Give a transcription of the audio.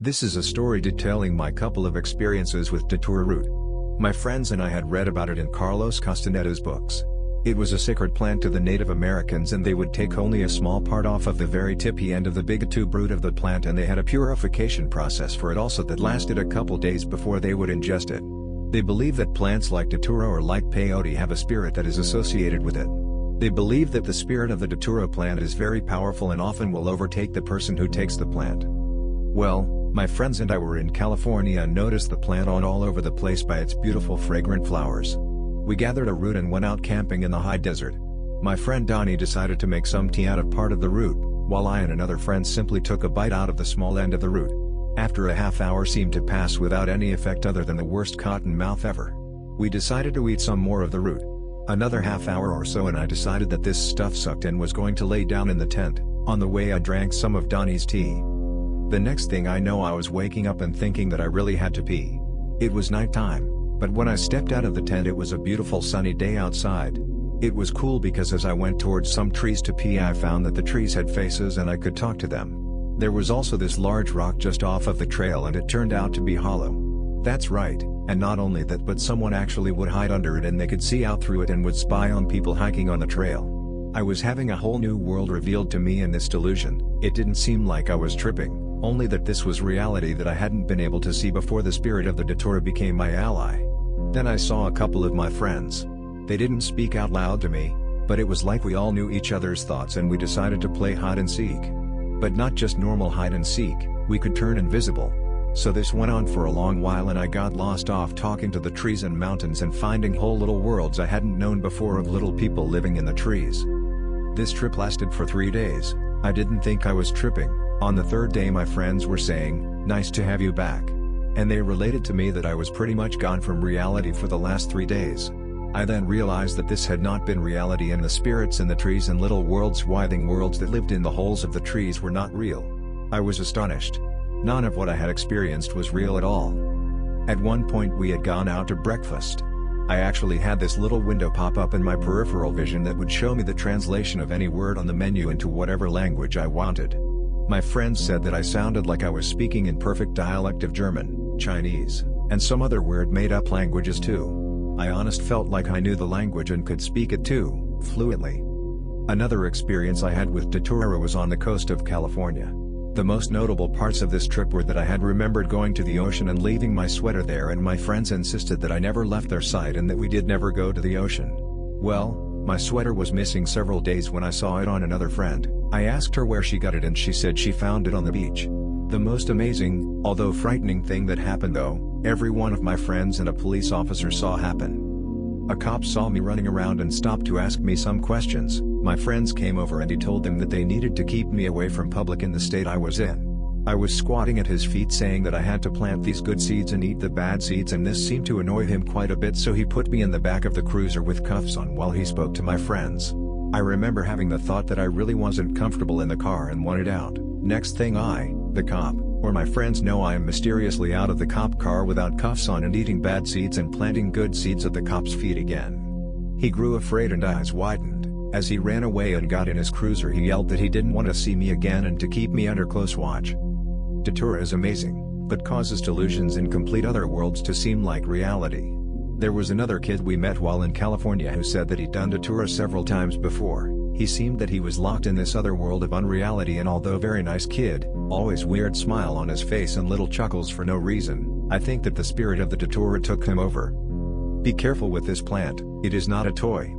This is a story detailing my couple of experiences with Datura root. My friends and I had read about it in Carlos Castaneda's books. It was a sacred plant to the Native Americans, and they would take only a small part off of the very tippy end of the big tube root of the plant, and they had a purification process for it also that lasted a couple days before they would ingest it. They believe that plants like Datura or like peyote have a spirit that is associated with it. They believe that the spirit of the Datura plant is very powerful and often will overtake the person who takes the plant. Well, my friends and I were in California and noticed the plant all over the place by its beautiful fragrant flowers. We gathered a root and went out camping in the high desert. My friend Donnie decided to make some tea out of part of the root, while I and another friend simply took a bite out of the small end of the root. After a half hour seemed to pass without any effect other than the worst cotton mouth ever. We decided to eat some more of the root. Another half hour or so and I decided that this stuff sucked and was going to lay down in the tent. On the way I drank some of Donnie's tea. The next thing I know I was waking up and thinking that I really had to pee. It was nighttime, but when I stepped out of the tent it was a beautiful sunny day outside. It was cool because as I went towards some trees to pee I found that the trees had faces and I could talk to them. There was also this large rock just off of the trail and it turned out to be hollow. That's right, and not only that but someone actually would hide under it and they could see out through it and would spy on people hiking on the trail. I was having a whole new world revealed to me in this delusion. It didn't seem like I was tripping. Only that this was reality that I hadn't been able to see before the spirit of the Datura became my ally. Then I saw a couple of my friends. They didn't speak out loud to me, but it was like we all knew each other's thoughts and we decided to play hide and seek. But not just normal hide and seek, we could turn invisible. So this went on for a long while and I got lost off talking to the trees and mountains and finding whole little worlds I hadn't known before of little people living in the trees. This trip lasted for 3 days. I didn't think I was tripping. On the third day my friends were saying, "Nice to have you back." And they related to me that I was pretty much gone from reality for the last 3 days. I then realized that this had not been reality and the spirits in the trees and little worlds, writhing worlds that lived in the holes of the trees were not real. I was astonished. None of what I had experienced was real at all. At one point we had gone out to breakfast. I actually had this little window pop up in my peripheral vision that would show me the translation of any word on the menu into whatever language I wanted. My friends said that I sounded like I was speaking in perfect dialect of German, Chinese, and some other weird made-up languages too. I honest felt like I knew the language and could speak it too, fluently. Another experience I had with Datura was on the coast of California. The most notable parts of this trip were that I had remembered going to the ocean and leaving my sweater there, and my friends insisted that I never left their side and that we did never go to the ocean. Well, my sweater was missing several days when I saw it on another friend. I asked her where she got it and she said she found it on the beach. The most amazing, although frightening thing that happened though, every one of my friends and a police officer saw happen. A cop saw me running around and stopped to ask me some questions. My friends came over and he told them that they needed to keep me away from public in the state I was in. I was squatting at his feet saying that I had to plant these good seeds and eat the bad seeds, and this seemed to annoy him quite a bit, so he put me in the back of the cruiser with cuffs on while he spoke to my friends. I remember having the thought that I really wasn't comfortable in the car and wanted out. Next thing the cop, or my friends know I am mysteriously out of the cop car without cuffs on and eating bad seeds and planting good seeds at the cop's feet again. He grew afraid and eyes widened. As he ran away and got in his cruiser he yelled that he didn't want to see me again and to keep me under close watch. Datura is amazing, but causes delusions in complete other worlds to seem like reality. There was another kid we met while in California who said that he'd done Datura several times before. He seemed that he was locked in this other world of unreality, and although very nice kid, always weird smile on his face and little chuckles for no reason. I think that the spirit of the Datura took him over. Be careful with this plant, it is not a toy.